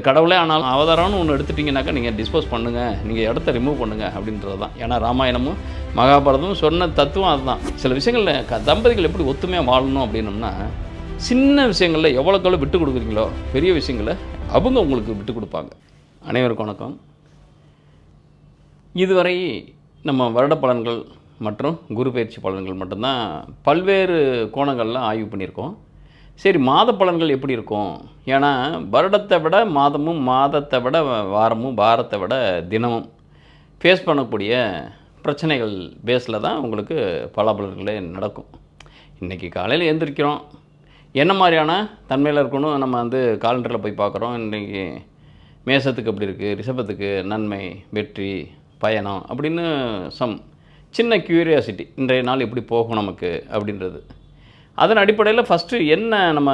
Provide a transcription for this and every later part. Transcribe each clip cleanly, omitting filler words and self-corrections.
கடவுளே ஆனாலும் அவதாரம்னு ஒன்று எடுத்துட்டிங்கனாக்கா நீங்கள் டிஸ்போஸ் பண்ணுங்கள், நீங்கள் இடத்த ரிமூவ் பண்ணுங்கள் அப்படின்றது தான். ஏன்னா ராமாயணமும் மகாபாரதமும் சொன்ன தத்துவம் அதுதான். சில விஷயங்களில் தம்பதிகள் எப்படி ஒத்துமையாக வாழணும் அப்படின்னம்னா, சின்ன விஷயங்களில் எவ்வளோக்கெவ்வளோ விட்டு கொடுக்குறீங்களோ பெரிய விஷயங்களை அவங்க உங்களுக்கு விட்டு கொடுப்பாங்க. அனைவருக்கும் வணக்கம். இதுவரை நம்ம வருட பலன்கள் மற்றும் குரு பயிற்சி பலன்கள் மட்டும்தான் பல்வேறு கோணங்களில் ஆய்வு பண்ணியிருக்கோம். சரி, மாத பலன்கள் எப்படி இருக்கும்? ஏன்னா வருடத்தை விட மாதமும், மாதத்தை விட வாரமும், வாரத்தை விட தினமும் ஃபேஸ் பண்ணக்கூடிய பிரச்சனைகள் பேஸில் தான் உங்களுக்கு பலாபலன்களே நடக்கும். இன்றைக்கி காலையில் எழுந்திரிக்கிறோம், என்ன மாதிரியான தன்மையில் இருக்கணும் நம்ம காலண்டரில் போய் பார்க்குறோம். இன்றைக்கி மேசத்துக்கு எப்படி இருக்குது, ரிஷபத்துக்கு நன்மை, வெற்றி, பயணம் அப்படின்னு சின்ன க்யூரியாசிட்டி, இன்றைய நாள் எப்படி போகும் நமக்கு அப்படின்றது. அதன் அடிப்படையில் ஃபஸ்ட்டு என்ன நம்ம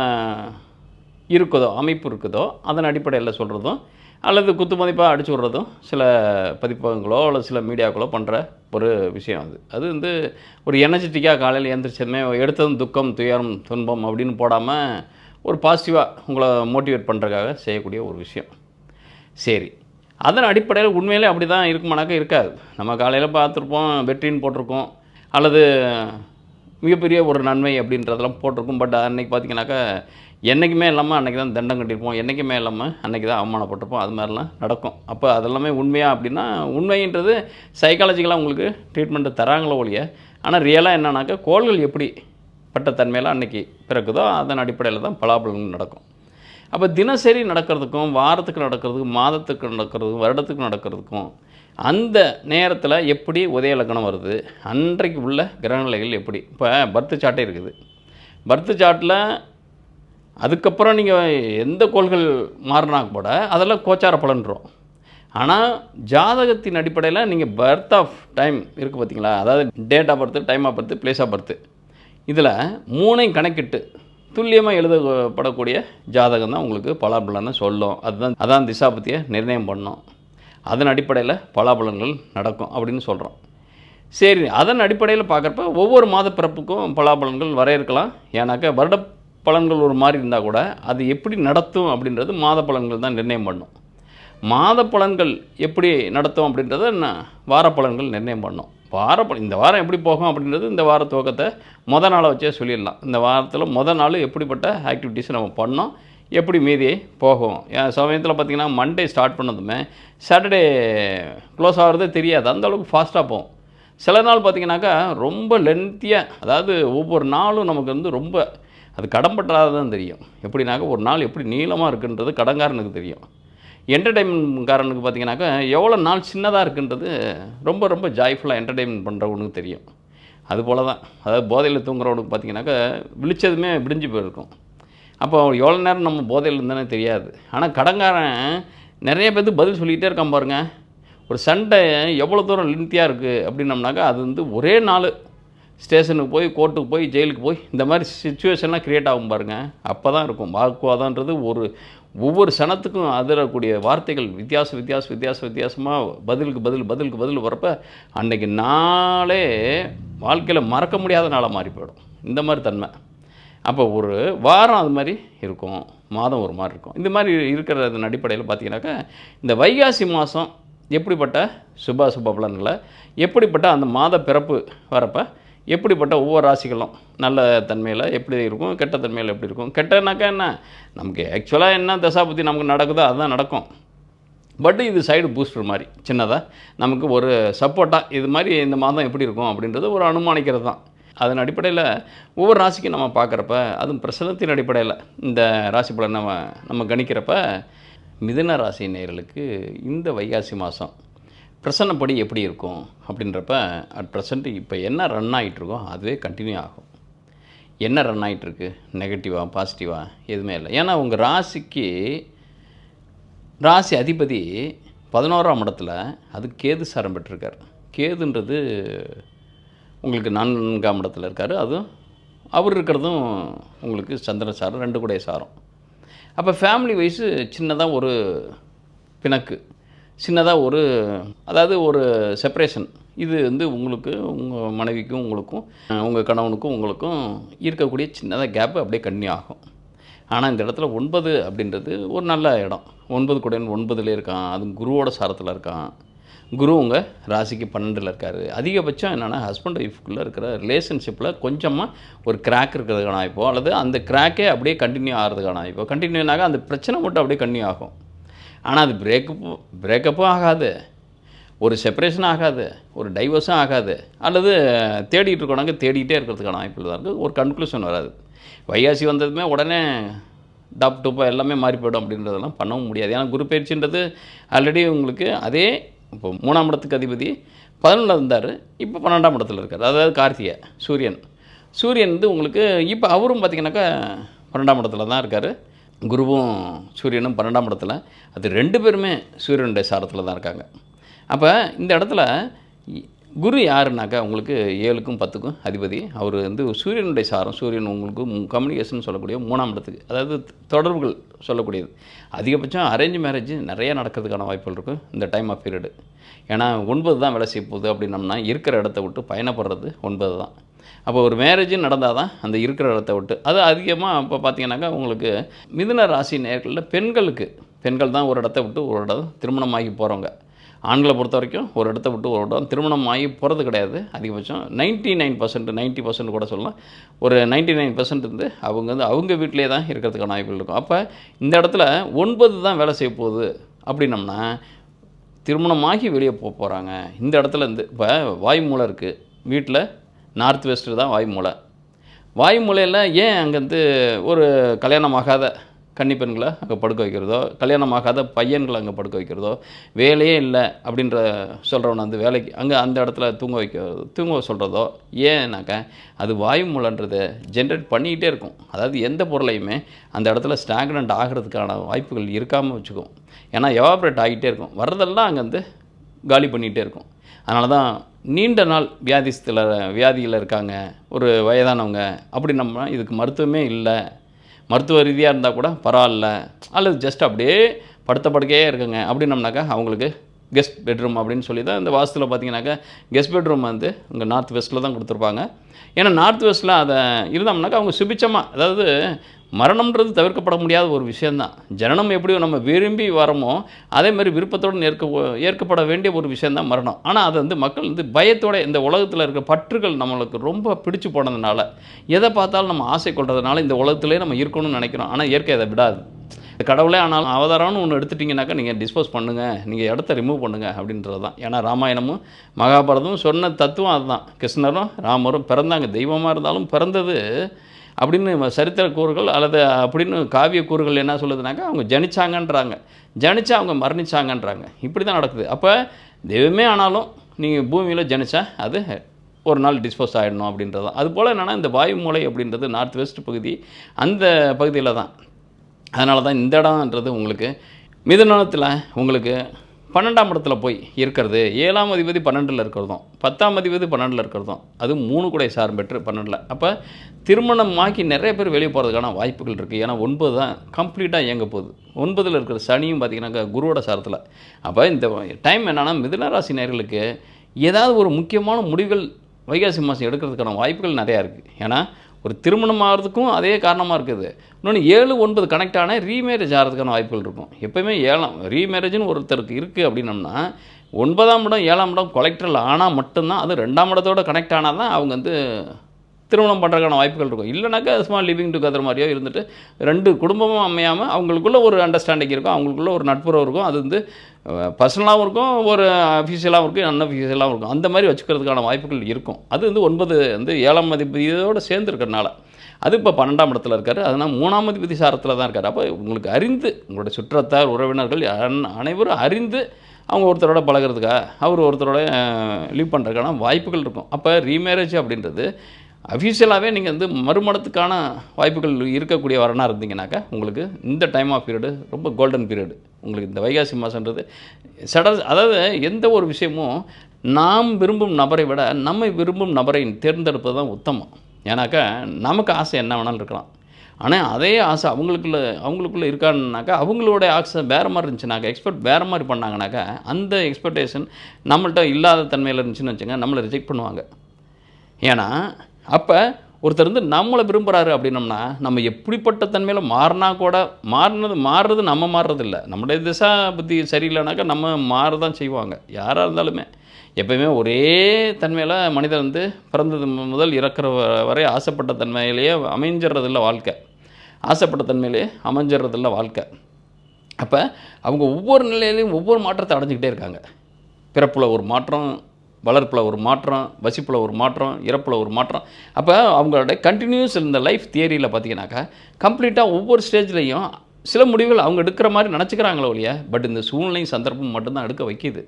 இருக்குதோ, அமைப்பு இருக்குதோ அதன் அடிப்படையில் சொல்கிறதும் அல்லது குத்து மதிப்பாக அடிச்சு விட்றதும் சில பதிப்பகங்களோ அல்லது சில மீடியாக்களோ பண்ணுற ஒரு விஷயம். அது ஒரு எனர்ஜெட்டிக்காக காலையில் எழுந்திரிச்சதுமே எடுத்ததும் துக்கம், துயரம், துன்பம் அப்படின்னு போடாமல் ஒரு பாசிட்டிவாக உங்களை மோட்டிவேட் பண்ணுறதுக்காக செய்யக்கூடிய ஒரு விஷயம். சரி, அதன் அடிப்படையில் உண்மையிலே அப்படி தான் இருக்குமானாக்கா இருக்காது. நம்ம காலையில் பார்த்துருப்போம், வெற்றின்னு போட்டிருக்கோம், அல்லது மிகப்பெரிய ஒரு நன்மை அப்படின்றதெல்லாம் போட்டிருக்கும். பட் அன்றைக்கி பார்த்திங்கனாக்கா என்றைக்குமே இல்லாமல் அன்றைக்கி தான் தண்டம் கட்டியிருப்போம், என்றைக்குமே இல்லாமல் அன்றைக்கி தான் அவமானப்பட்டிருப்போம். அது மாதிரிலாம் நடக்கும். அப்போ அதெல்லாமே உண்மையாக அப்படின்னா, உண்மைன்றது சைக்காலஜிக்கலாக உங்களுக்கு ட்ரீட்மெண்ட்டு தராங்களோ ஒழிய, ஆனால் ரியலாக என்னன்னாக்கா கோள்கள் எப்படி பட்ட தன்மையில் அன்றைக்கி பிறக்குதோ அதன் அடிப்படையில் தான் பலாபலன்கள் நடக்கும். அப்போ தினசரி நடக்கிறதுக்கும், வாரத்துக்கு நடக்கிறதுக்கும், மாதத்துக்கு நடக்கிறதுக்கும், வருடத்துக்கு நடக்கிறதுக்கும் அந்த நேரத்தில் எப்படி உதய லக்னம் வருது, அன்றைக்கு உள்ள கிரகநிலைகள் எப்படி. இப்போ பர்த்து சார்ட்டே இருக்குது. பர்த்து சார்ட்டில் அதுக்கப்புறம் நீங்கள் எந்த கோள்கள் மாறினா கூட அதெல்லாம் கோச்சார பலன்றோம். ஆனால் ஜாதகத்தின் அடிப்படையில் நீங்கள் பர்த் ஆஃப் டைம் இருக்குது பார்த்தீங்களா, அதாவது date of birth, time of birth, place of birth, இதில் மூணையும் கணக்கிட்டு துல்லியமாக எழுதப்படக்கூடிய ஜாதகம் தான் உங்களுக்கு பலாபலனை சொல்லும். அதான் திசாபத்தியை நிர்ணயம் பண்ணோம். அதன் அடிப்படையில் பலாபலன்கள் நடக்கும் அப்படின்னு சொல்கிறோம். சரி, அதன் அடிப்படையில் பார்க்குறப்ப ஒவ்வொரு மாத பிறப்புக்கும் பலாபலன்கள் வரையறுக்கலாம். ஏன்னாக்கா வருட பலன்கள் ஒரு மாதிரி இருந்தால் கூட அது எப்படி நடத்தும் அப்படின்றது மாத பலன்கள் தான் நிர்ணயம் பண்ணும். மாத பலன்கள் எப்படி நடத்தும் அப்படின்றத வார பலன்கள் நிர்ணயம் பண்ணும். இந்த வாரம் எப்படி போகும் அப்படின்றது இந்த வார துவக்கத்தை மொதல் நாளை வச்சே சொல்லிடலாம். இந்த வாரத்தில் மொதல் நாள் எப்படிப்பட்ட ஆக்டிவிட்டீஸை நம்ம பண்ணோம், எப்படி மீதியை போகும். சமயத்தில் பார்த்திங்கன்னா மண்டே ஸ்டார்ட் பண்ணதுமே சாட்டர்டே க்ளோஸ் ஆகிறதே தெரியாது, அந்தளவுக்கு ஃபாஸ்ட்டாக போகும். சில நாள் பார்த்திங்கனாக்கா ரொம்ப லென்த்தியாக, அதாவது ஒவ்வொரு நாளும் நமக்கு ரொம்ப அது கடன்பட்டாதான் தெரியும். எப்படின்னாக்கா ஒரு நாள் எப்படி நீளமாக இருக்குன்றது கடன்காரனுக்கு தெரியும். என்டர்டெயின்மெண்ட்காரனுக்கு பார்த்திங்கனாக்கா எவ்வளோ நாள் சின்னதாக இருக்குன்றது ரொம்ப ரொம்ப ஜாய்ஃபுல்லாக என்டர்டெயின்மெண்ட் பண்ணுறவனுக்கு தெரியும். அதுபோல் தான், அதாவது போதையில் தூங்குறவனுக்கு பார்த்திங்கனாக்கா விழிச்சதுமே விடிஞ்சு போயிருக்கும். அப்போ எவ்வளோ நேரம் நம்ம போதையில் இருந்தேனே தெரியாது. ஆனால் கடன்காரன் நிறைய பேருக்கு பதில் சொல்லிகிட்டே இருக்கான் பாருங்கள். ஒரு சண்டை எவ்வளோ தூரம் லென்த்தியாக இருக்குது அப்படின்னம்னாக்கா அது ஒரே நாள் ஸ்டேஷனுக்கு போய், கோர்ட்டுக்கு போய், ஜெயிலுக்கு போய் இந்த மாதிரி சிச்சுவேஷன்லாம் க்ரியேட் ஆகும் பாருங்கள். அப்போ தான் இருக்கும் வாக்குவாதன்றது. ஒவ்வொரு சனத்துக்கும் அதிரக்கூடிய வார்த்தைகள் வித்தியாசமாக பதிலுக்கு பதில் வரப்போ அன்றைக்கி நாளே வாழ்க்கையில் மறக்க முடியாத நாளாக மாறி போயிடும். இந்த மாதிரி தன்மை. அப்போ ஒரு வாரம் அது மாதிரி இருக்கும், மாதம் ஒரு மாதிரி இருக்கும். இந்த மாதிரி இருக்கிறதன் அடிப்படையில் பார்த்திங்கனாக்கா இந்த வைகாசி மாதம் எப்படிப்பட்ட சுப பலன்களை, எப்படிப்பட்ட அந்த மாத பிறப்பு வரப்போ எப்படிப்பட்ட ஒவ்வொரு ராசிகளும் நல்ல தன்மையில் எப்படி இருக்கும், கெட்ட தன்மையில் எப்படி இருக்கும். கெட்டனாக்கா என்ன, நமக்கு ஆக்சுவலாக என்ன தசாபுத்தி நமக்கு நடக்குதோ அதுதான் நடக்கும். பட் இது சைடு பூஸ்டர் மாதிரி சின்னதாக நமக்கு ஒரு சப்போர்ட்டாக இது மாதிரி இந்த மாதம் எப்படி இருக்கும் அப்படின்றது ஒரு அனுமானிக்கிறது தான். அதன் அடிப்படையில் ஒவ்வொரு ராசிக்கும் நம்ம பார்க்குறப்ப, அதுவும் பிரசனத்தின் அடிப்படையில் இந்த ராசி பலன் நம்ம கணிக்கிறப்ப மிதுன ராசி நேயர்களுக்கு இந்த வைகாசி மாதம் பிரசன்னப்படி எப்படி இருக்கும் அப்படின்றப்ப அட் ப்ரெசண்ட் இப்போ என்ன ரன் ஆகிட்டுருக்கோ அதுவே கண்டினியூ ஆகும். என்ன ரன் ஆகிட்டுருக்கு, நெகட்டிவாக பாசிட்டிவாக எதுவுமே இல்லை. ஏன்னா உங்கள் ராசிக்கு ராசி அதிபதி 11ஆம் இடத்துல அது கேது சாரம் பெற்றிருக்கார். கேதுன்றது உங்களுக்கு 4ஆம் இடத்துல இருக்கார். அதுவும் அவர் இருக்கிறதும் உங்களுக்கு சந்திர சாரம், 2 கூடைய சாரம். அப்போ ஃபேமிலி வைஸு சின்னதாக ஒரு பிணக்கு, சின்னதாக அதாவது ஒரு செப்பரேஷன். இது உங்களுக்கு உங்கள் மனைவிக்கும் உங்களுக்கும், உங்கள் கணவனுக்கும் உங்களுக்கும் இருக்கக்கூடிய சின்னதாக கேப்பு அப்படியே கன்னியூ ஆகும். ஆனால் இந்த இடத்துல 9 அப்படின்றது ஒரு நல்ல இடம். 9 கூடையன் 9லே இருக்கான். அதுவும் குருவோட சாரத்தில் இருக்கான். குரு உங்கள் ராசிக்கு 12ல் இருக்கார். அதிகபட்சம் என்னென்னா ஹஸ்பண்ட் ஒய்ஃப்குள்ளே இருக்கிற ரிலேஷன்ஷிப்பில் கொஞ்சமாக ஒரு கிராக் இருக்கிறதுக்கான வாய்ப்போ, அல்லது அந்த கிராக்கே அப்படியே கண்டினியூ ஆகிறதுக்கான வாய்ப்போ, கண்டினியூனாக அந்த பிரச்சனை மட்டும் அப்படியே கண்டினியூ ஆகும். ஆனால் அது பிரேக்கப்பும் ஆகாது, ஒரு செப்பரேஷனும் ஆகாது, ஒரு டைவர்ஸும் ஆகாது, அல்லது தேடிட்டு இருக்கோனாங்க தேடிகிட்டே இருக்கிறதுக்கான வாய்ப்புகள் தான் இருக்குது. ஒரு கன்க்ளூஷன் வராது. வைகாசி வந்ததுமே உடனே டாப் டூப்பாக எல்லாமே மாறி போய்டும் அப்படின்றதெல்லாம் பண்ணவும் முடியாது. ஏன்னா குரு பயிற்சின்றது ஆல்ரெடி உங்களுக்கு அதே இப்போ 3ஆம் இடத்துக்கு அதிபதி 11ல் இருந்தார், இப்போ 12ஆம் இடத்துல இருக்கார். அதாவது கார்த்திகை சூரியன் வந்து உங்களுக்கு இப்போ அவரும் பார்த்திங்கனாக்கா 12ஆம் இடத்துல தான் இருக்கார். குருவும் சூரியனும் 12ஆம் இடத்துல, அது 2 பேருமே சூரியனுடைய சாரத்தில் தான் இருக்காங்க. அப்போ இந்த இடத்துல குரு யாருனாக்கா உங்களுக்கு 7க்கும் 10க்கும் அதிபதி. அவர் வந்து சூரியனுடைய சாரம். சூரியன் உங்களுக்கு கம்யூனிகேஷன் சொல்லக்கூடிய 3ஆம் இடத்துக்கு, அதாவது தொடர்புகள் சொல்லக்கூடியது. அதிகபட்சம் அரேஞ்ச் மேரேஜ் நிறையா நடக்கிறதுக்கான வாய்ப்புகள் இருக்கும் இந்த டைம் ஆஃப் பீரியடு. ஏன்னா 9 தான் வேலை செய்ய போகுது அப்படின்னம்னா இருக்கிற இடத்த விட்டு பயணப்படுறது 9 தான். அப்போ ஒரு மேரேஜ் நடந்தால் தான் அந்த இருக்கிற இடத்த விட்டு, அது அதிகமாக இப்போ பார்த்தீங்கன்னாக்கா உங்களுக்கு மிதுன ராசி நேர்களில் பெண்கள் தான் ஒரு இடத்த விட்டு ஒரு இடம் திருமணமாகி போகிறவங்க. ஆண்களை பொறுத்த வரைக்கும் ஒரு இடத்த விட்டு ஒரு இடம் திருமணம் ஆகி போகிறது கிடையாது. அதிகபட்சம் 99% 90% கூட சொல்லலாம். ஒரு 99% வந்து அவங்க வீட்டிலே தான் இருக்கிறதுக்கான வாய்ப்புகள் இருக்கும். அப்போ இந்த இடத்துல 9 தான் வேலை செய்ய போகுது அப்படின்னம்னா திருமணமாகி வெளியே போகிறாங்க. இந்த இடத்துல இருந்து இப்போ வாய்மூலை இருக்குது வீட்டில், நார்த் வெஸ்ட்டு தான் வாய்மூலையில் ஏன் அங்கேருந்து ஒரு கல்யாணமாகாத கன்னி பெண்களை அங்கே படுக்க வைக்கிறதோ, கல்யாணமாகாத பையன்களை அங்கே படுக்க வைக்கிறதோ, வேலையே இல்லை அப்படின்ற சொல்கிறவனை வந்து வேலைக்கு அங்கே அந்த இடத்துல தூங்க சொல்கிறதோ, ஏன்னாக்கா அது வாயுமூலன்றது ஜென்ரேட் பண்ணிக்கிட்டே இருக்கும். அதாவது எந்த பொருளையுமே அந்த இடத்துல ஸ்டாக்னண்ட் ஆகிறதுக்கான வாய்ப்புகள் இருக்காமல் வச்சுக்கும். ஏன்னா எவாப்ரேட் ஆகிட்டே இருக்கும், வர்றதெல்லாம் அங்கே வந்து காலி பண்ணிகிட்டே இருக்கும். அதனால தான் நீண்ட நாள் வியாதியில் இருக்காங்க ஒரு வயதானவங்க அப்படின்னம்னா இதுக்கு மருத்துவமே இல்லை, மருத்துவ ரீதியாக இருந்தால் கூட பரவாயில்ல, அல்லது ஜஸ்ட் அப்படியே படுத்த படுக்கையே இருக்குங்க அப்படின்னம்னாக்கா அவங்களுக்கு கெஸ்ட் பெட்ரூம் அப்படின்னு சொல்லி தான் இந்த வாஸ்துவில் பார்த்தீங்கன்னாக்கா கெஸ்ட் பெட்ரூம் வந்து இங்கே நார்த் வெஸ்ட்டில் தான் கொடுத்துருப்பாங்க. ஏன்னா நார்த் வெஸ்ட்டில் அதை இருந்தோம்னாக்கா அவங்க சுபிச்சமாக, அதாவது மரணம்ன்றது தவிர்க்கப்பட முடியாத ஒரு விஷயந்தான். ஜனனம் எப்படி நம்ம விரும்பி வரமோ அதேமாதிரி விருப்பத்தோடு ஏற்கப்பட வேண்டிய ஒரு விஷயந்தான் மரணம். ஆனால் அதை வந்து மக்கள் வந்து பயத்தோட, இந்த உலகத்தில் இருக்கிற பற்றுகள் நம்மளுக்கு ரொம்ப பிடிச்சு போனதுனால, எதை பார்த்தாலும் நம்ம ஆசை கொள்றதுனால இந்த உலகத்திலே நம்ம இருக்கணும்னு நினைக்கிறோம். ஆனால் இயற்கை அதை விடாது. கடவுளே ஆனாலும் அவதாரம்னு ஒன்று எடுத்துட்டிங்கனாக்கா நீங்கள் டிஸ்போஸ் பண்ணுங்கள், நீங்கள் இடத்த ரிமூவ் பண்ணுங்கள் அப்படின்றது தான். ஏன்னா ராமாயணமும் மகாபாரதமும் சொன்ன தத்துவம் அதுதான். கிருஷ்ணரும் ராமரும் பிறந்தாங்க, தெய்வமாக இருந்தாலும் பிறந்தது அப்படின்னு சரித்திர கூறுகள் அல்லது அப்படின்னு காவிய கூறுகள் என்ன சொல்லுதுனாக்கா அவங்க ஜனிச்சாங்கன்றாங்க, ஜனிச்சா அவங்க மரணிச்சாங்கன்றாங்க. இப்படி தான் நடக்குது. அப்போ தெய்வமே ஆனாலும் நீங்கள் பூமியில் ஜனிச்சா அது ஒரு நாள் டிஸ்போஸ் ஆகிடணும் அப்படின்றது தான். அதுபோல் என்னென்னா இந்த வாயு மூலை அப்படின்றது நார்த் வெஸ்ட் பகுதி, அந்த பகுதியில் தான். அதனால தான் இந்த இடம்ன்றது உங்களுக்கு மிதுனத்தில் உங்களுக்கு 12ஆம் இடத்துல போய் இருக்கிறது, 7ஆம் அதிபதி 12ல் இருக்கிறதும், 10ஆம் அதிபதி 12ல் இருக்கிறதும், அது 3 கூட சாரம் பெற்று 12ல். அப்போ திருமணமாக்கி நிறைய பேர் வெளியே போகிறதுக்கான வாய்ப்புகள் இருக்குது. ஏன்னா 9 தான் கம்ப்ளீட்டாக இயங்க போகுது. 9ல் இருக்கிற சனியும் பார்த்திங்கனாக்கா குருவோட சாரத்தில். அப்போ இந்த டைம் என்னென்னா மிதுனராசி நேயர்களுக்கு ஏதாவது ஒரு முக்கியமான முடிவுகள் வைகாசி மாதம் எடுக்கிறதுக்கான வாய்ப்புகள் நிறையா இருக்குது. ஏன்னா ஒரு திருமணம் ஆகிறதுக்கும் அதே காரணமாக இருக்குது. இன்னொன்று 7, 9 கனெக்ட் ஆனால் ரீமேரேஜ் ஆகிறதுக்கான வாய்ப்புகள் இருக்கும். எப்போயுமே 7ஆம் ரீமேரேஜ்னு ஒருத்தருக்கு இருக்குது அப்படின்னம்னா 9ஆம் இடம் 7ஆம் இடம் கொலெக்டரில் ஆனால் மட்டும்தான், அது 2ஆம் இடத்தோட கனெக்ட் ஆனால் தான் அவங்க வந்து திருமணம் பண்ணுறதுக்கான வாய்ப்புகள் இருக்கும். இல்லைனாக்கா சும்மா லிவிங் டுகெதர் மாதிரியோ இருந்துட்டு 2 குடும்பமும் அமையாமல் அவங்களுக்குள்ள ஒரு அண்டர்ஸ்டாண்டிங் இருக்கும், அவங்களுக்குள்ள ஒரு நட்புறவு இருக்கும். அது வந்து பர்சனலாகவும் இருக்கும், ஒரு அஃபீஷியலாகவும் இருக்கும், அன்அஃபீஷியலாகவும் இருக்கும். அந்த மாதிரி வச்சுக்கிறதுக்கான வாய்ப்புகள் இருக்கும். அது வந்து 9 வந்து 7ஆம் அதிபதியோடு சேர்ந்துருக்கிறதுனால அது இப்போ 12ஆம் இடத்துல இருக்கார். அதனால் 3ஆம் அதிபதி சாரத்தில் தான் இருக்கார். அப்போ உங்களுக்கு அறிந்து உங்களுடைய சுற்றத்தார் உறவினர்கள் அனைவரும் அறிந்து அவங்க ஒருத்தரோட பழகிறதுக்காக அவர் ஒருத்தரோட லீவ் பண்ணுறதுக்கான வாய்ப்புகள் இருக்கும். அப்போ ரீமேரேஜ் அப்படின்றது அஃபீஷியலாகவே நீங்கள் வந்து மறுமணத்துக்கான வாய்ப்புகள் இருக்கக்கூடிய வரனாக இருந்தீங்கன்னாக்கா உங்களுக்கு இந்த டைம் ஆஃப் பீரியடு ரொம்ப கோல்டன் பீரியடு. உங்களுக்கு இந்த வைகாசி மாதன்றது அதாவது எந்த ஒரு விஷயமும் நாம் விரும்பும் நபரை விட நம்மை விரும்பும் நபரை தேர்ந்தெடுப்பது தான் உத்தமம். ஏன்னாக்கா நமக்கு ஆசை என்ன வேணாலும் இருக்கலாம், ஆனால் அதே ஆசை அவங்களுக்குள்ளே இருக்கான்னாக்கா அவங்களோட ஆசை வேறு மாதிரி இருந்துச்சுனாக்கா, எக்ஸ்பெக்ட் வேறு மாதிரி பண்ணாங்கனாக்கா அந்த எக்ஸ்பெக்டேஷன் நம்மள்கிட்ட இல்லாத தன்மையில் இருந்துச்சுன்னு வச்சுங்க, நம்மளை ரிஜெக்ட் பண்ணுவாங்க. ஏன்னா அப்போ ஒருத்தர் வந்து நம்மளை விரும்புகிறாரு அப்படின்னம்னா நம்ம எப்படிப்பட்ட தன்மையில் மாறினா கூட மாறுறது நம்ம மாறுறதில்ல. நம்முடைய திசா புத்தி சரியில்லைனாக்கா நம்ம மாறதான் செய்வாங்க யாராக இருந்தாலுமே. எப்பயுமே ஒரே தன்மையில் மனிதன் வந்து பிறந்தது முதல் இறக்குற வரை ஆசைப்பட்ட தன்மையிலேயே அமைஞ்சிடறதில்ல வாழ்க்கை. ஆசைப்பட்ட தன்மையிலேயே அமைஞ்சிடறதில்ல வாழ்க்கை. அப்போ அவங்க ஒவ்வொரு நிலையிலையும் ஒவ்வொரு மாற்றத்தை அடைஞ்சிக்கிட்டே இருக்காங்க. பிறப்பில் ஒரு மாற்றம், வளர்ப்பில் ஒரு மாற்றம், வசிப்பில் ஒரு மாற்றம், இறப்பில் ஒரு மாற்றம். அப்போ அவங்களோட கண்டினியூஸ் இந்த லைஃப் தியரியில் பார்த்தீங்கன்னாக்கா கம்ப்ளீட்டாக ஒவ்வொரு ஸ்டேஜ்லேயும் சில முடிவுகள் அவங்க எடுக்கிற மாதிரி நினச்சிக்கிறாங்களோ இல்லையா, பட் இந்த சூழ்நிலை சந்தர்ப்பம் மட்டும்தான் எடுக்க வைக்கிது.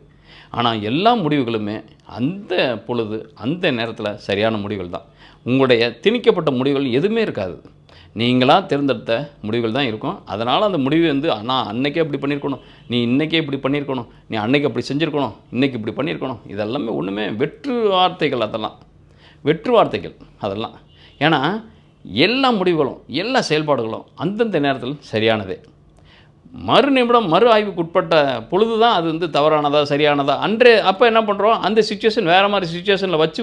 ஆனால் எல்லா முடிவுகளுமே அந்த பொழுது அந்த நேரத்தில் சரியான முடிவுகள் தான். உங்களுடைய திணிக்கப்பட்ட முடிவுகள் எதுவுமே இருக்காது. நீங்களாக தேர்ந்தெடுத்த முடிவுகள் தான் இருக்கும். அதனால் அந்த முடிவு வந்து நான் அன்றைக்கே இப்படி பண்ணியிருக்கணும், நீ இன்றைக்கே இப்படி பண்ணியிருக்கணும், நீ அன்றைக்கி அப்படி செஞ்சுருக்கணும், இன்றைக்கி இப்படி பண்ணியிருக்கணும், இதெல்லாமே ஒன்றுமே வெற்று வார்த்தைகள். அதெல்லாம் வெற்று வார்த்தைகள் அதெல்லாம். ஏன்னா எல்லா முடிவுகளும் எல்லா செயல்பாடுகளும் அந்தந்த நேரத்தில் சரியானதே. மறு நிமிடம் மறு ஆய்வுக்கு உட்பட்ட பொழுது தான் அது வந்து தவறானதா சரியானதா அப்போ என்ன பண்ணுறோம், அந்த சிச்சுவேஷன் வேறு மாதிரி சிச்சுவேஷனில் வச்சு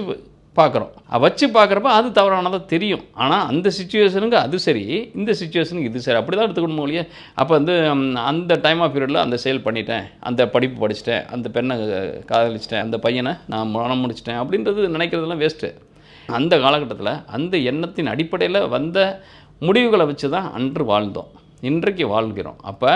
பார்க்குறோம். வச்சு பார்க்குறப்ப அது தவறானதாக தெரியும். ஆனால் அந்த சிச்சுவேஷனுக்கு அது சரி, இந்த சிச்சுவேஷனுக்கு இது சரி, அப்படி தான் எடுத்துக்கணும் இல்லையா. அப்போ வந்து அந்த டைம் ஆஃப் பீரியடில் அந்த செயல் பண்ணிட்டேன், அந்த படிப்பு படிச்சுட்டேன், அந்த பெண்ணை காதலிச்சிட்டேன், அந்த பையனை நான் மனம் முடிச்சிட்டேன் அப்படின்றது நினைக்கிறதுலாம் வேஸ்ட்டு. அந்த காலகட்டத்தில் அந்த எண்ணத்தின் அடிப்படையில் வந்த முடிவுகளை வச்சு தான் அன்று வாழ்ந்தோம், இன்றைக்கு வாழ்கிறோம். அப்போ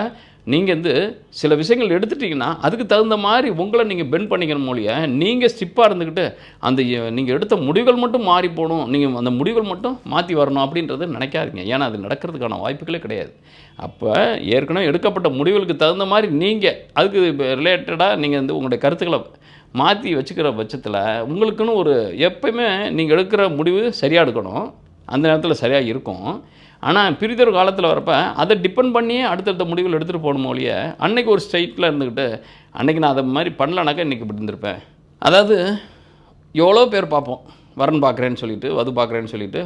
நீங்கள் வந்து சில விஷயங்கள் எடுத்துட்டிங்கன்னா அதுக்கு தகுந்த மாதிரி உங்களை நீங்கள் பெண்ட் பண்ணிக்கணும் மொழிய. நீங்கள் ஸ்டிப்பாக இருந்துக்கிட்டு அந்த நீங்கள் எடுத்த முடிவுகள் மட்டும் மாறி போகணும், நீங்கள் அந்த முடிவுகள் மட்டும் மாற்றி வரணும் அப்படின்றது நினைக்காதீங்க. ஏன்னா அது நடக்கிறதுக்கான வாய்ப்புகளே கிடையாது. அப்போ ஏற்கனவே எடுக்கப்பட்ட முடிவுகளுக்கு தகுந்த மாதிரி நீங்கள் அதுக்கு ரிலேட்டடாக நீங்கள் வந்து உங்களுடைய கருத்துக்களை மாற்றி வச்சுக்கிற பட்சத்தில் உங்களுக்குன்னு ஒரு எப்பயுமே நீங்கள் எடுக்கிற முடிவு சரியாக எடுக்கணும், அந்த நேரத்தில் சரியாக இருக்கும். ஆனால் பிரிதொரு காலத்தில் வரப்போ அதை டிபெண்ட் பண்ணியே அடுத்தடுத்த முடிவுகள் எடுத்துகிட்டு போகணும் ஒழிய அன்றைக்கி ஒரு ஸ்ட்ரைட்டில் இருந்துக்கிட்டு அன்றைக்கி நான் அதை மாதிரி பண்ணலனாக்கா இன்றைக்கி இப்படி இருந்திருப்பேன். அதாவது எவ்வளோ பேர் பார்ப்போம், வரன் பார்க்குறேன்னு சொல்லிவிட்டு வது பார்க்குறேன்னு சொல்லிவிட்டு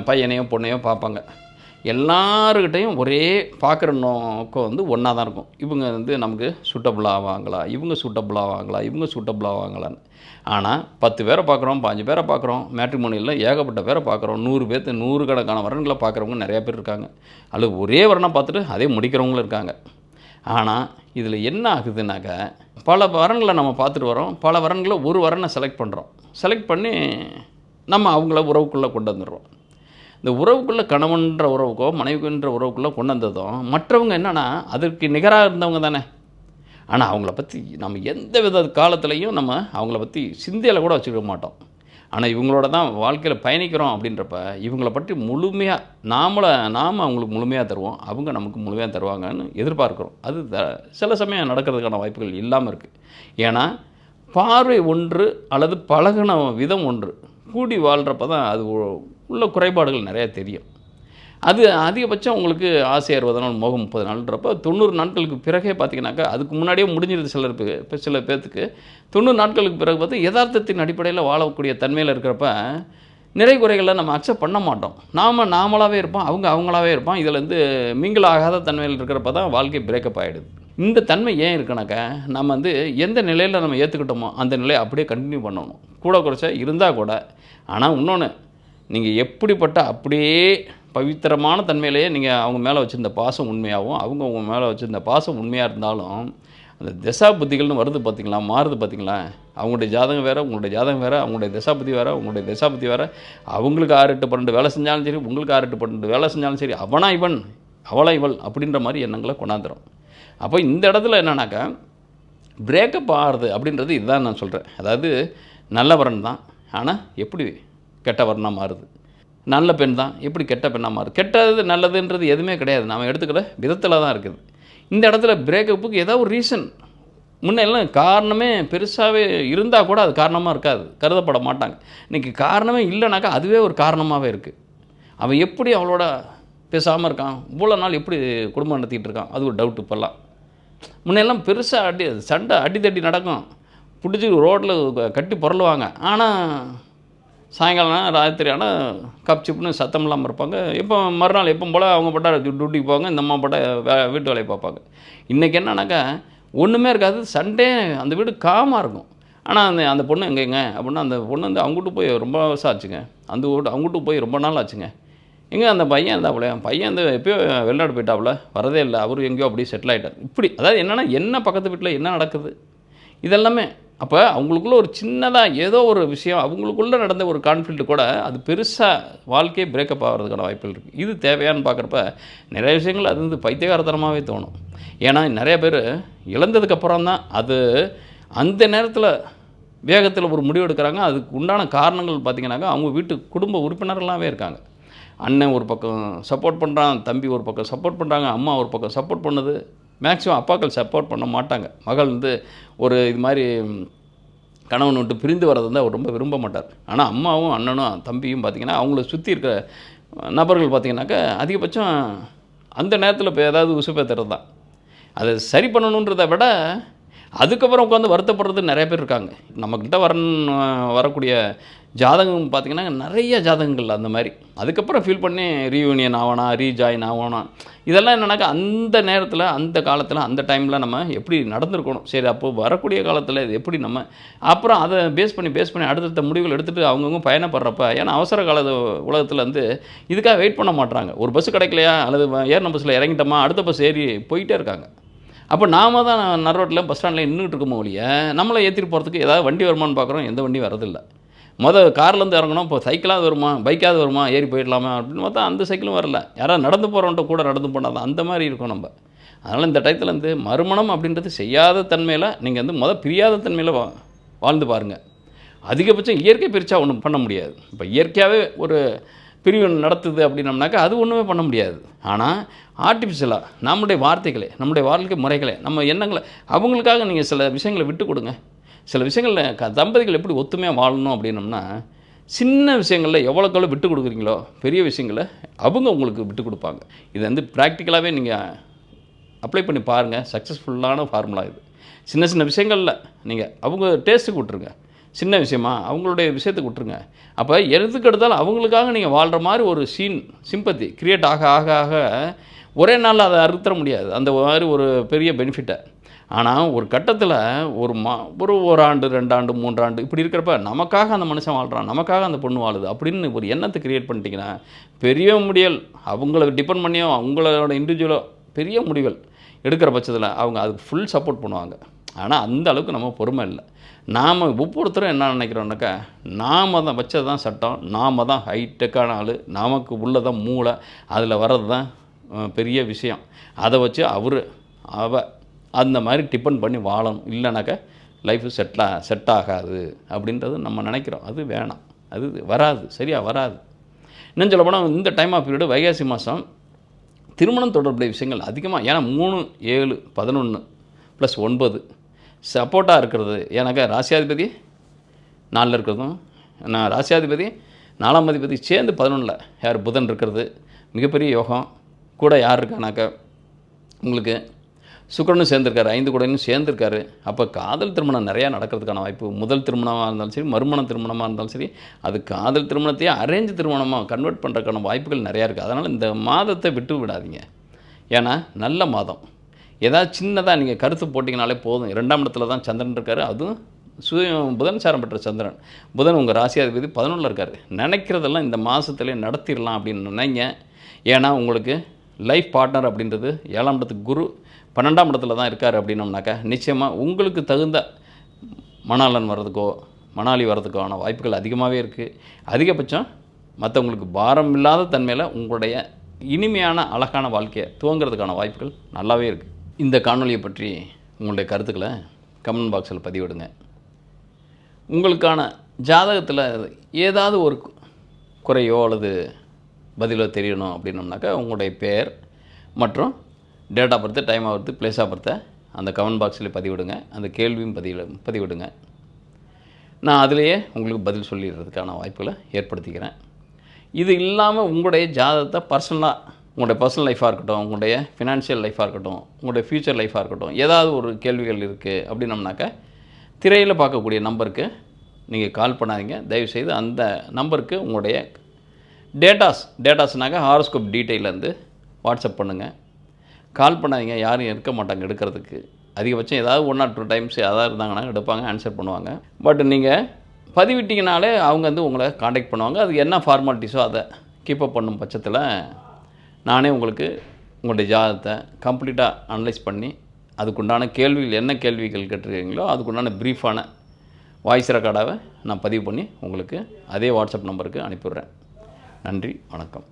பையனையோ பொண்ணையோ பார்ப்பாங்க. எல்லாருக்கிட்டையும் ஒரே பார்க்குற நோக்கம் வந்து ஒன்றா தான் இருக்கும். இவங்க வந்து நமக்கு சூட்டபுள் ஆவாங்களா, இவங்க சூட்டபுள் ஆவாங்களா, இவங்க சூட்டபுள் ஆவாங்களான்னு. ஆனால் 10 பேரை பார்க்குறோம், 5 பேரை பார்க்குறோம், மேட்ரிமோனியில் ஏகப்பட்ட பேரை பார்க்குறோம், 100 பேர்த்து 100 கணக்கான வரன்களை பார்க்குறவங்க நிறையா பேர் இருக்காங்க. அதில் ஒரே வரனை பார்த்துட்டு அதே முடிக்கிறவங்களும் இருக்காங்க. ஆனால் இதில் என்ன ஆகுதுனாக்கா பல வரன்களை நம்ம பார்த்துட்டு வரோம், பல வரன்களை ஒரு வரனை செலக்ட் பண்ணி நம்ம அவங்கள உறவுக்குள்ளே கொண்டு வந்துடுறோம். இந்த உறவுக்குள்ளே கணவன்ற உறவுக்கோ மனைவின்ற உறவுக்குள்ளே கொண்டு வந்ததும் மற்றவங்க என்னென்னா அதற்கு நிகராக இருந்தவங்க தானே. ஆனால் அவங்கள பற்றி நம்ம எந்த வித காலத்துலேயும் நம்ம அவங்கள பற்றி சிந்தையில் கூட வச்சுக்க மாட்டோம். ஆனால் இவங்களோட தான் வாழ்க்கையில் பயணிக்கிறோம் அப்படின்றப்ப இவங்கள பற்றி முழுமையாக நாம் அவங்களுக்கு முழுமையாக தருவோம், அவங்க நமக்கு முழுமையாக தருவாங்கன்னு எதிர்பார்க்குறோம். அது சில சமயம் நடக்கிறதுக்கான வாய்ப்புகள் இல்லாமல் இருக்குது. ஏன்னா பார்வை ஒன்று அல்லது பழகின விதம் ஒன்று கூடி வாழ்கிறப்ப தான் அது உள்ள குறைபாடுகள் நிறையா தெரியும். அது அதிகபட்சம் உங்களுக்கு ஆசை 60 நாள் மோகம் 30 நாள்ன்றப்போ 90 நாட்களுக்கு பிறகே பார்த்தீங்கன்னாக்கா அதுக்கு முன்னாடியே முடிஞ்சிருது சில பேர்த்துக்கு. 90 நாட்களுக்கு பிறகு பார்த்து யதார்த்தத்தின் அடிப்படையில் வாழக்கூடிய தன்மையில் இருக்கிறப்ப நிறை குறைகளை நம்ம அக்செப்ட் பண்ண மாட்டோம். நாமளாகவே இருப்போம், அவங்களாவே இருப்போம். இதில் வந்து மிங்கிள் ஆகாத தன்மையில் இருக்கிறப்ப தான் வாழ்க்கை பிரேக்கப் ஆகிடுது. இந்த தன்மை ஏன் இருக்குனாக்கா நம்ம வந்து எந்த நிலையில் நம்ம ஏற்றுக்கிட்டோமோ அந்த நிலையை அப்படியே கண்டினியூ பண்ணணும், கூட குறைச்சா இருந்தால் கூட. ஆனால் இன்னொன்று, நீங்கள் எப்படிப்பட்ட அப்படியே பவித்திரமான தன்மையிலேயே நீங்கள் அவங்க மேலே வச்சுருந்த பாசம் உண்மையாகவும் அவங்க உங்கள் மேலே வச்சுருந்த பாசம் உண்மையாக இருந்தாலும் அந்த திசா புத்திகள்னு வருது பார்த்திங்களா, மாறுது பார்த்திங்களா. அவங்களுடைய ஜாதகம் வேறு, உங்களுடைய ஜாதகம் வேறு, அவங்களுடைய திசா புத்தி வேறு, உங்களுடைய திசா புத்தி வேறு. அவங்களுக்கு 6 8 12 வேலை செஞ்சாலும் சரி, உங்களுக்கு 6 8 12 வேலை செஞ்சாலும் சரி, அவனா இவன் அவளா இவள் அப்படின்ற மாதிரி எண்ணங்களை கொண்டாந்துடும். அப்போ இந்த இடத்துல என்னன்னாக்கா பிரேக்கப் ஆகிறது அப்படின்றது இதுதான் நான் சொல்கிறேன். அதாவது நல்ல வரன் தான், ஆனால் எப்படி கெட்ட வரனாக மாறுது. நல்ல பெண் தான் எப்படி கெட்ட பெண்ணாக மாறுது. கெட்டது நல்லதுன்றது எதுவுமே கிடையாது, நாம் எடுத்துக்கிற விதத்தில் தான் இருக்குது. இந்த இடத்துல பிரேக்கப்புக்கு ஏதாவது ஒரு ரீசன் முன்னெல்லாம் காரணமே பெருசாகவே இருந்தால் கூட அது காரணமாக இருக்காது, கருதப்பட மாட்டாங்க. இன்றைக்கி காரணமே இல்லைனாக்கா அதுவே ஒரு காரணமாகவே இருக்குது. அவன் எப்படி அவளோட பேசாமல் இருக்கான், இவ்வளோ நாள் எப்படி குடும்பம் நடத்திக்கிட்டு இருக்கான், அது ஒரு டவுட். இப்போல்லாம் முன்னெல்லாம் பெருசாக சண்டை அடித்தடி நடக்கும், பிடிச்சி ரோட்டில் கட்டி புரளுவாங்க. ஆனால் சாயங்காலம் ராத்திரி ஆனால் கப் சிப்புன்னு சத்தம் இல்லாமல் இருப்பாங்க. எப்போ மறுநாள் எப்போ போல் அவங்க பட்டா டியூட்டிக்கு போவாங்க, இந்த அம்மா பட்டா வீட்டு வேலையை பார்ப்பாங்க. இன்றைக்கி என்னன்னாக்கா ஒன்றுமே இருக்காது, சண்டே அந்த வீடு காமாக இருக்கும். ஆனால் அந்த பொண்ணு எங்கேங்க அப்படின்னா அந்த பொண்ணு வந்து அவங்ககிட்ட போய் ரொம்ப வருஷம் ஆச்சுங்க. அவங்ககிட்ட போய் ரொம்ப நாள் ஆச்சுங்க. எங்க அந்த பையன் இருந்தாப்புல, பையன் வந்து எப்பயோ வெளிநாடு போயிட்டாப்புல, வரதே இல்ல. அவரு எங்கேயோ அப்படியே செட்டில் ஆயிட்டார். இப்படி அதாவது என்னன்னா, என்ன பக்கத்து வீட்ல என்ன நடக்குது? இதெல்லாமே அப்ப அவங்களுக்குள்ள ஒரு சின்னதா ஏதோ ஒரு விஷயம் அவங்களுக்குள்ள நடந்த ஒரு கான்ஃப்ளிக்ட் கூட அது பெருசா வாழ்க்கையே பிரேக்கப் ஆகுறதுக்கான வாய்ப்புகள் இருக்கு. இது தேவையான்னு பார்க்குறப்ப நிறைய விஷயங்கள் அது வந்து பைத்தியக்காரத்தனமாவே தோணும். ஏன்னா நெறைய பேரு இழந்ததுக்கு அப்புறம் தான் அது அந்த நேரத்தில வேகத்தில ஒரு முடிவு எடுக்கிறாங்க. அதுக்கு உண்டான காரணங்கள் பார்த்தீங்கன்னாக்கா, அவங்க வீட்டு குடும்ப உறுப்பினர்களாவே இருக்காங்க. அண்ணன் ஒரு பக்கம் சப்போர்ட் பண்ணுறான், தம்பி ஒரு பக்கம் சப்போர்ட் பண்ணுறாங்க, அம்மா ஒரு பக்கம் சப்போர்ட் பண்ணுது. மேக்ஸிமம் அப்பாக்கள் சப்போர்ட் பண்ண மாட்டாங்க. மகள் வந்து ஒரு இது மாரி கணவன் விட்டு பிரிந்து வர்றது வந்து அவர் ரொம்ப விரும்ப மாட்டார். ஆனா அம்மாவும், அண்ணனும், தம்பியும் பார்த்தீங்கன்னா, அவங்கள சுத்தி இருக்கிற நபர்கள் பார்த்தீங்கன்னாக்கா, அதிகபட்சம் அந்த நேரத்தில இப்போ ஏதாவது உசுப்பேத்துறது தான். அதை சரி பண்ணணுன்றத விட, அதுக்கப்புறம் உட்காந்து வருத்தப்படுறது நெறைய பேர் இருக்காங்க. நம்மக்கிட்ட வரக்கூடிய ஜாதகம் பார்த்தீங்கன்னா, நெறைய ஜாதகங்கள் அந்த மாரி. அதுக்கப்புறம் ஃபீல் பண்ணி ரீயூனியன் ஆவனா, ரீஜாயின் ஆவனா, இதெல்லாம் என்னன்னாக்கா, அந்த நேரத்தில, அந்த காலத்தில, அந்த டைம்ல நம்ம எப்படி நடந்திருக்கணும். சரி அப்போ வரக்கூடிய காலத்தில இது எப்படி நம்ம அப்புறம் அத பேஸ் பண்ணி அடுத்தடுத்த முடிவுகள் எடுத்துட்டு அவங்கவங்க பயணப்படுறப்ப ஏன்னா அவசர கால உலகத்தில வந்து இதுக்காக வெயிட் பண்ண மாட்றாங்க. ஒரு பஸ் கிடைக்கலையா, அல்லது ஏறுன பஸ்ஸில இறங்கிட்டோமா, அடுத்த பஸ் ஏறி போயிட்டே இருக்காங்க. அப்போ நாம தான் நடுரோட்டில பஸ் ஸ்டாண்ட்ல நின்னுட்டு இருக்கோமே ஒழிய, நம்மள ஏத்திட்டு போறதுக்கு ஏதாவது வண்டி வருமான்னு பார்க்குறோம். எந்த வண்டியும் வரதில்ல. கார்லேருந்து இறங்கணும். இப்போ சைக்கிளாவது வருமா? பைக்காவது வருமா? ஏறி போயிடலாமா? அப்படின்னு பார்த்தா அந்த சைக்கிளும் வரல. யாராவது நடந்து போகிறவன்ட்ட கூட நடந்து போனா தான் அந்த மாரி இருக்கோம் நம்ப. அதனால் இந்த டயத்துல வந்து மறுமணம் அப்படின்றது செய்யாத தன்மையில நீங்க வந்து பிரியாத தன்மையில வாழ்ந்து பாருங்க. அதிகபட்சம் இயற்கை பிரிச்சா ஒண்ணும் பண்ண முடியாது. இப்போ இயற்கையாவே ஒரு பிரிவு நடத்துது அப்படின்னம்னாக்கா, அது ஒண்ணுமே பண்ண முடியாது. ஆனா, ஆர்ட்டிஃபிஷியலா நம்முடைய வார்த்தைகளே, நம்முடைய வாழ்க்கை முறைகளே, நம்ம எண்ணங்கள அவங்களுக்காக நீங்க சில விஷயங்கள விட்டுக் குடுங்க. சில விஷயங்கள்ல தம்பதிகள் எப்படி ஒத்துமையா வாழணும் அப்படின்னம்னா, சின்ன விஷயங்கள்ல எவ்வளோக்கு எவ்வளோ விட்டுக் குடுக்குறீங்களோ, பெரிய விஷயங்கள அவங்க உங்களுக்கு விட்டுக் குடுப்பாங்க. இது வந்து பிராக்டிகலாவே நீங்க அப்ளை பண்ணி பாருங்க. சக்ஸஸ்ஃபுல்லான ஃபார்முலா இது. சின்ன சின்ன விஷயங்கள்ல நீங்க அவங்க டேஸ்ட்டுக்கு விட்டுருங்க. சின்ன விஷயமா அவங்களுடைய விஷயத்துக்கு விட்டுருங்க. அப்ப எதுக்கு எடுத்தாலும் அவங்களுக்காக நீங்க வாழ்ற மாரி ஒரு சிம்பத்தி கிரியேட் ஆக ஆக ஆக ஒரே நாள்ல அத அறுத்தற முடியாது. அந்த மாரி ஒரு பெரிய பெனிஃபிட்ட. ஆனா ஒரு கட்டத்தில ஒரு 1 ஆண்டு, 2 ஆண்டு, 3 ஆண்டு இப்படி இருக்கிறப்ப நமக்காக அந்த மனுஷன் வாழ்றான். நமக்காக அந்த பொண்ணு வாழுது. அப்படின்னு ஒரு எண்ணத்த கிரியேட் பண்ணிட்டீங்கன்னா, பெரிய முடிவுகள் அவங்கள டிபெண்ட் பண்ணியோ, அவங்களோட இண்டிவிஜுவலோ பெரிய முடிவுகள் எடுக்கிற பட்சத்தில அவங்க அதுக்கு ஃபுல் சப்போர்ட் பண்ணுவாங்க. ஆனா அந்த அளவுக்கு நம்ம பொறுமை இல்ல. நாம ஒவ்வொருத்தரும் என்ன நினைக்கிறோம்னாக்கா, நாம தான் வச்சது தான் சட்டம். நாம தான் ஹைடெக்கான ஆளு. நமக்கு உள்ளதான் மூளை. அதில வர்றது தான் பெரிய விஷயம். அத வச்சு அவ அந்த மாரி டிபெண்ட் பண்ணி வாழணும். இல்லனாக்கா லைஃப் செட் ஆகாது அப்படின்றது நம்ம நினைக்கிறோம். அது வேணாம். அது வராது. சரியா வராது. இன்னும் சொல்லப்போனா இந்த டைம் ஆஃப் பீரியட் வைகாசி மாசம் திருமணம் தொடர்புடைய விஷயங்கள் அதிகமா ஏன்னா 3, 7, 11 + 9 சப்போர்ட்டா இருக்கிறது. ஏன்னாக்கா ராசியாதிபதி 4ல இருக்கிறதும், ராசியாதிபதி 4ஆம் அதிபதி சேர்ந்து 11ல யார் புதன் இருக்கிறது மிகப்பெரிய யோகம். கூட யார் இருக்கானாக்கா உங்களுக்கு சுக்கிரனும் சேர்ந்திருக்காரு. 5 கூடயும் சேர்ந்திருக்காரு. அப்ப காதல் திருமணம் நிறையா நடக்கிறதுக்கான வாய்ப்பு. முதல் திருமணமா இருந்தாலும் சரி, மறுமண திருமணமா இருந்தாலும் சரி, அது காதல் திருமணத்தையே அரேஞ்ச் திருமணமா கன்வெர்ட் பண்றதுக்கான வாய்ப்புகள் நிறையா இருக்கு. அதனால இந்த மாதத்தை விட்டு விடாதீங்க. ஏன்னா நல்ல மாதம். ஏதாவது சின்னதா நீங்க கருத்து போட்டீங்கனாலே போதும். 2ஆம் இடத்துல தான் சந்திரன் இருக்காரு. அதுவும் புதன் சாரம் பெற்ற சந்திரன். புதன் உங்க ராசியாதிபதி 11ல இருக்காரு. நினைக்கிறதெல்லாம் இந்த மாசத்திலே நடத்திரலாம் அப்படின்னு நினைங்க. ஏன்னா உங்களுக்கு லைஃப் பார்ட்னர் அப்படின்றது 7ஆம் இடத்துக்கு குரு 12ஆம் இடத்துல தான் இருக்காரு அப்படின்னோம்னாக்கா, நிச்சயமா உங்களுக்கு தகுந்த மணாளன் வர்றதுக்கோ, மணாளி வர்றதுக்கான வாய்ப்புகள் அதிகமாவே இருக்கு. அதிகபட்சம் மத்தவங்களுக்கு பாரம் இல்லாத தன்மையில உங்களுடைய இனிமையான, அழகான வாழ்க்கைய துவங்குறதுக்கான வாய்ப்புகள் நல்லாவே இருக்கு. இந்த காணொளிய பற்றி உங்களுடைய கருத்துக்கள கமெண்ட் பாக்ஸில பதிவிடுங்க. உங்களுக்கான ஜாதகத்தில ஏதாவது ஒரு குறையோ அல்லது பதிலோ தெரியணும் அப்படின்னோம்னாக்கா, உங்களுடைய பெயர் மற்றும் date of birth, time of birth, place of பர்த்தை அந்த கமெண்ட் பாக்ஸில் பதிவிடுங்க. அந்த கேள்வியும் பதிவிடுங்க. நான் அதிலேயே உங்களுக்கு பதில் சொல்லிடுறதுக்கான வாய்ப்புகளை ஏற்படுத்திக்கிறேன். இது இல்லாமல் உங்களுடைய ஜாதகத்தை உங்களுடைய பர்சனல் லைஃபாக இருக்கட்டும், உங்களுடைய ஃபினான்ஷியல் லைஃபாக இருக்கட்டும், உங்களுடைய ஃப்யூச்சர் லைஃபாக இருக்கட்டும், ஏதாவது ஒரு கேள்விகள் இருக்குது அப்படின்னம்னாக்கா, திரையில் பார்க்கக்கூடிய நம்பருக்கு நீங்கள் கால் பண்ணாதீங்க. தயவுசெய்து அந்த நம்பருக்கு உங்களுடைய டேட்டாஸ்னாக்கா ஹாரோஸ்கோப் டீட்டெயிலேருந்து வாட்ஸ்அப் பண்ணுங்கள். கால் பண்ணாதீங்க. யாரும் இருக்க மாட்டாங்க எடுக்கிறதுக்கு. அதிகபட்சம் ஏதாவது 1 or 2 டைம்ஸ் யாராவது இருந்தாங்கன்னா எடுப்பாங்க, ஆன்சர் பண்ணுவாங்க. பட் நீங்கள் பதிவிட்டிங்கனாலே அவங்க வந்து உங்களை காண்டாக்ட் பண்ணுவாங்க. அது என்ன ஃபார்மாலிட்டிஸோ அதை கீப்பப் பண்ணும் பட்சத்தில் நானே உங்களுக்கு உங்களுடைய ஜாதகத்தை கம்ப்ளீட்டாக அனலைஸ் பண்ணி அதுக்குண்டான கேள்விகள் என்ன கேள்விகள் கேட்டிருக்கீங்களோ அதுக்குண்டான ப்ரீஃபான வாய்ஸ் ரெக்கார்டாக நான் பதிவு பண்ணி உங்களுக்கு அதே வாட்ஸ்அப் நம்பருக்கு அனுப்பிவிட்றேன். நன்றி, வணக்கம்.